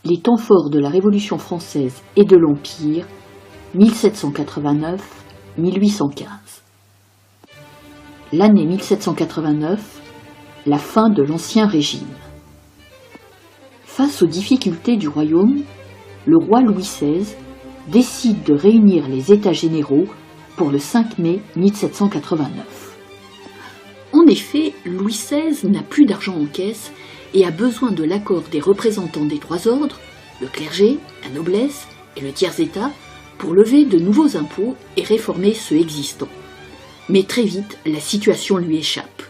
Les temps forts de la Révolution française et de l'Empire, 1789-1815. L'année 1789, la fin de l'Ancien Régime. Face aux difficultés du royaume, le roi Louis XVI décide de réunir les États généraux pour le 5 mai 1789. En effet, Louis XVI n'a plus d'argent en caisse et a besoin de l'accord des représentants des trois ordres, le clergé, la noblesse et le tiers-état, pour lever de nouveaux impôts et réformer ceux existants. Mais très vite, la situation lui échappe.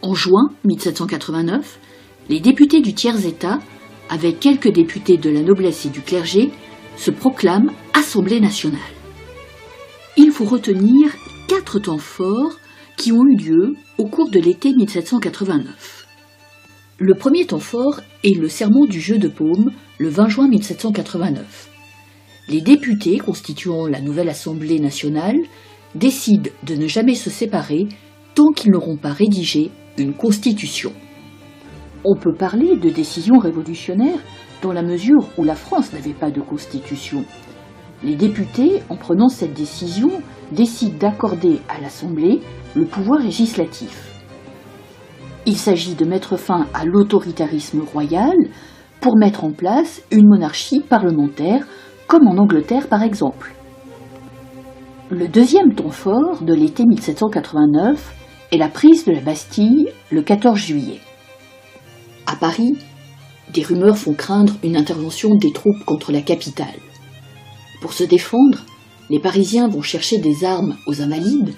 En juin 1789, les députés du tiers-état, avec quelques députés de la noblesse et du clergé, se proclament Assemblée nationale. Il faut retenir 4 temps forts qui ont eu lieu au cours de l'été 1789. Le premier temps fort est le serment du jeu de paume, le 20 juin 1789. Les députés constituant la nouvelle Assemblée nationale décident de ne jamais se séparer tant qu'ils n'auront pas rédigé une constitution. On peut parler de décision révolutionnaire dans la mesure où la France n'avait pas de constitution. Les députés, en prenant cette décision, décident d'accorder à l'Assemblée le pouvoir législatif. Il s'agit de mettre fin à l'autoritarisme royal pour mettre en place une monarchie parlementaire, comme en Angleterre par exemple. Le deuxième temps fort de l'été 1789 est la prise de la Bastille le 14 juillet. À Paris, des rumeurs font craindre une intervention des troupes contre la capitale. Pour se défendre, les Parisiens vont chercher des armes aux Invalides,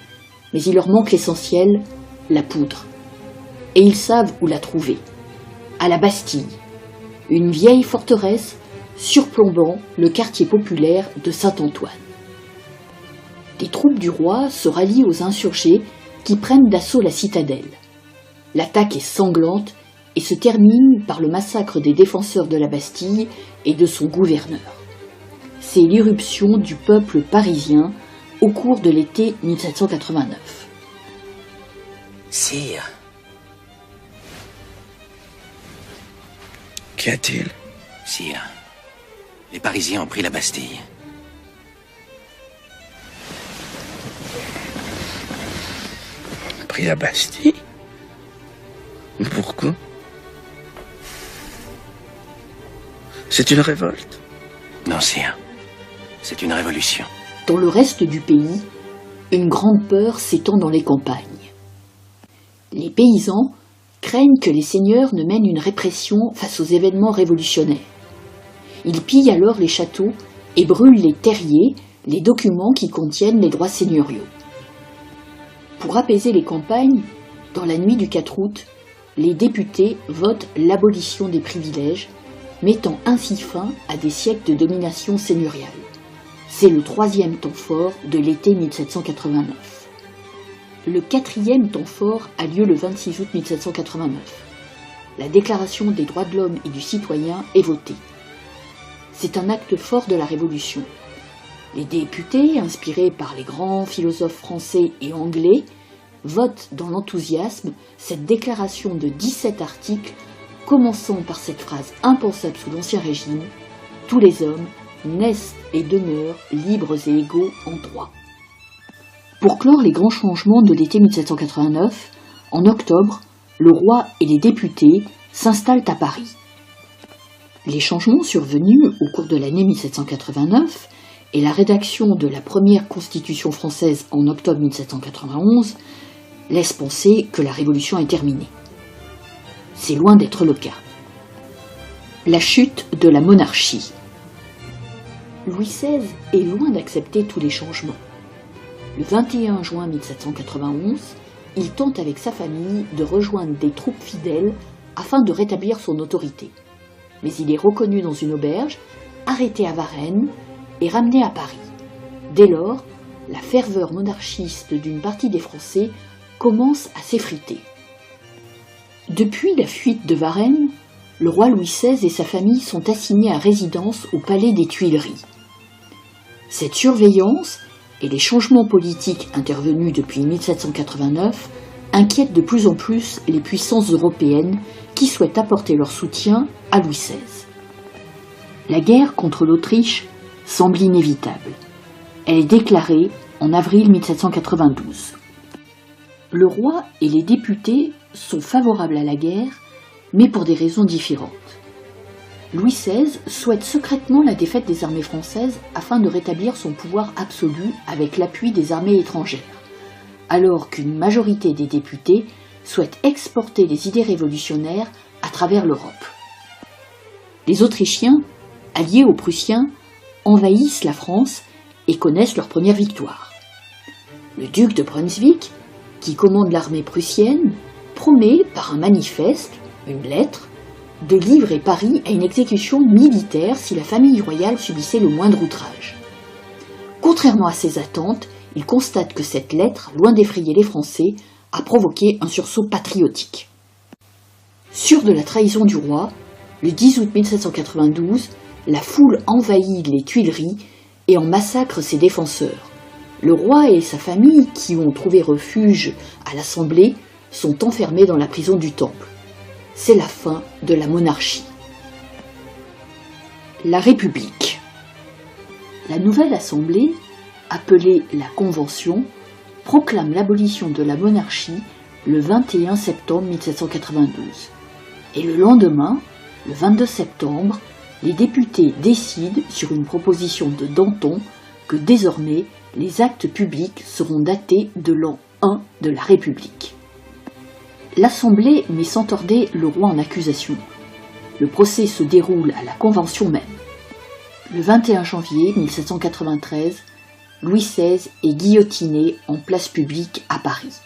mais il leur manque l'essentiel, la poudre. Et ils savent où la trouver, à la Bastille, une vieille forteresse surplombant le quartier populaire de Saint-Antoine. Les troupes du roi se rallient aux insurgés qui prennent d'assaut la citadelle. L'attaque est sanglante et se termine par le massacre des défenseurs de la Bastille et de son gouverneur. C'est l'irruption du peuple parisien au cours de l'été 1789. Sire. Qu'y a-t-il? Sire, les Parisiens ont pris la Bastille. Pris la Bastille? Pourquoi? C'est une révolte? Non, sire. C'est une révolution. Dans le reste du pays, une grande peur s'étend dans les campagnes. Les paysans craignent que les seigneurs ne mènent une répression face aux événements révolutionnaires. Ils pillent alors les châteaux et brûlent les terriers, les documents qui contiennent les droits seigneuriaux. Pour apaiser les campagnes, dans la nuit du 4 août, les députés votent l'abolition des privilèges, mettant ainsi fin à des siècles de domination seigneuriale. C'est le 3e temps fort de l'été 1789. Le 4e temps fort a lieu le 26 août 1789. La Déclaration des droits de l'homme et du citoyen est votée. C'est un acte fort de la Révolution. Les députés, inspirés par les grands philosophes français et anglais, votent dans l'enthousiasme cette déclaration de 17 articles, commençant par cette phrase impensable sous l'Ancien Régime: « Tous les hommes naissent et demeurent libres et égaux en droit ». Pour clore les grands changements de l'été 1789, en octobre, le roi et les députés s'installent à Paris. Les changements survenus au cours de l'année 1789 et la rédaction de la première constitution française en octobre 1791 laissent penser que la Révolution est terminée. C'est loin d'être le cas. La chute de la monarchie. Louis XVI est loin d'accepter tous les changements. Le 21 juin 1791, il tente avec sa famille de rejoindre des troupes fidèles afin de rétablir son autorité. Mais il est reconnu dans une auberge, arrêté à Varennes et ramené à Paris. Dès lors, la ferveur monarchiste d'une partie des Français commence à s'effriter. Depuis la fuite de Varennes, le roi Louis XVI et sa famille sont assignés à résidence au palais des Tuileries. Cette surveillance et les changements politiques intervenus depuis 1789 inquiètent de plus en plus les puissances européennes qui souhaitent apporter leur soutien à Louis XVI. La guerre contre l'Autriche semble inévitable. Elle est déclarée en avril 1792. Le roi et les députés sont favorables à la guerre, mais pour des raisons différentes. Louis XVI souhaite secrètement la défaite des armées françaises afin de rétablir son pouvoir absolu avec l'appui des armées étrangères, alors qu'une majorité des députés souhaite exporter les idées révolutionnaires à travers l'Europe. Les Autrichiens, alliés aux Prussiens, envahissent la France et connaissent leur première victoire. Le duc de Brunswick, qui commande l'armée prussienne, promet par un manifeste, une lettre, de livrer Paris à une exécution militaire si la famille royale subissait le moindre outrage. Contrairement à ses attentes, il constate que cette lettre, loin d'effrayer les Français, a provoqué un sursaut patriotique. Sûr de la trahison du roi, le 10 août 1792, la foule envahit les Tuileries et en massacre ses défenseurs. Le roi et sa famille, qui ont trouvé refuge à l'Assemblée, sont enfermés dans la prison du Temple. C'est la fin de la monarchie. La République. La nouvelle Assemblée, appelée la Convention, proclame l'abolition de la monarchie le 21 septembre 1792. Et le lendemain, le 22 septembre, les députés décident, sur une proposition de Danton, que désormais les actes publics seront datés de l'an 1 de la République. L'Assemblée met sans tarder le roi en accusation. Le procès se déroule à la Convention même. Le 21 janvier 1793, Louis XVI est guillotiné en place publique à Paris.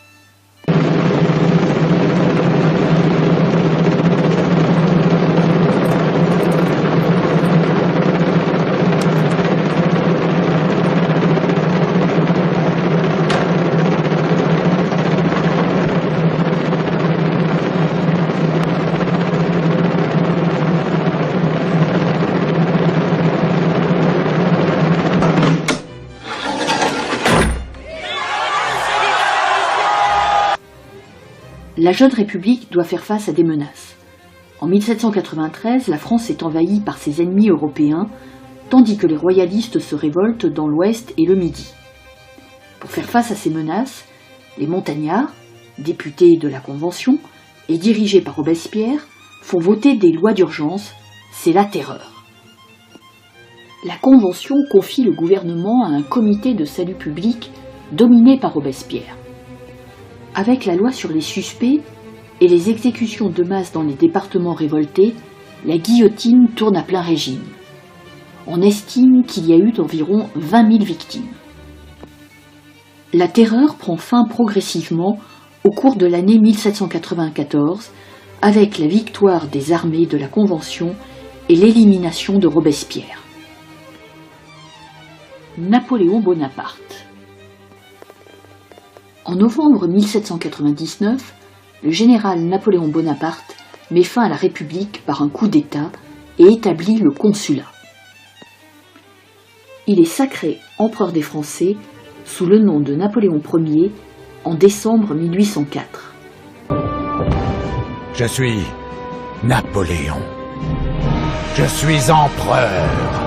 La jeune République doit faire face à des menaces. En 1793, la France est envahie par ses ennemis européens, tandis que les royalistes se révoltent dans l'Ouest et le Midi. Pour faire face à ces menaces, les montagnards, députés de la Convention et dirigés par Robespierre, font voter des lois d'urgence, c'est la terreur. La Convention confie le gouvernement à un comité de salut public dominé par Robespierre. Avec la loi sur les suspects et les exécutions de masse dans les départements révoltés, la guillotine tourne à plein régime. On estime qu'il y a eu environ 20 000 victimes. La terreur prend fin progressivement au cours de l'année 1794, avec la victoire des armées de la Convention et l'élimination de Robespierre. Napoléon Bonaparte. En novembre 1799, le général Napoléon Bonaparte met fin à la République par un coup d'État et établit le consulat. Il est sacré empereur des Français sous le nom de Napoléon Ier en décembre 1804. Je suis Napoléon. Je suis empereur.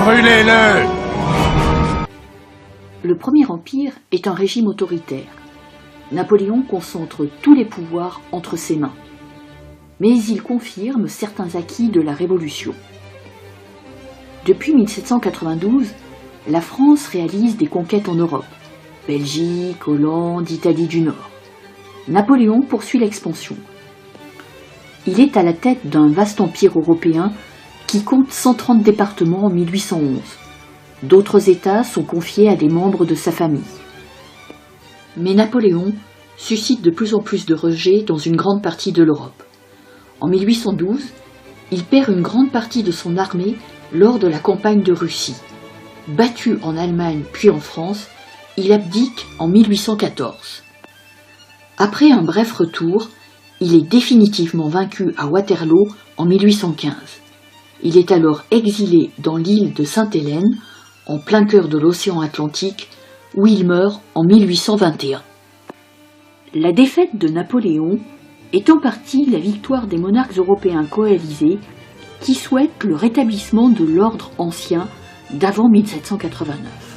Brûlez-le! Le Premier Empire est un régime autoritaire. Napoléon concentre tous les pouvoirs entre ses mains. Mais il confirme certains acquis de la Révolution. Depuis 1792, la France réalise des conquêtes en Europe. Belgique, Hollande, Italie du Nord. Napoléon poursuit l'expansion. Il est à la tête d'un vaste empire européen qui compte 130 départements en 1811. D'autres États sont confiés à des membres de sa famille. Mais Napoléon suscite de plus en plus de rejet dans une grande partie de l'Europe. En 1812, il perd une grande partie de son armée lors de la campagne de Russie. Battu en Allemagne puis en France, il abdique en 1814. Après un bref retour, il est définitivement vaincu à Waterloo en 1815. Il est alors exilé dans l'île de Sainte-Hélène, en plein cœur de l'océan Atlantique, où il meurt en 1821. La défaite de Napoléon est en partie la victoire des monarques européens coalisés qui souhaitent le rétablissement de l'ordre ancien d'avant 1789.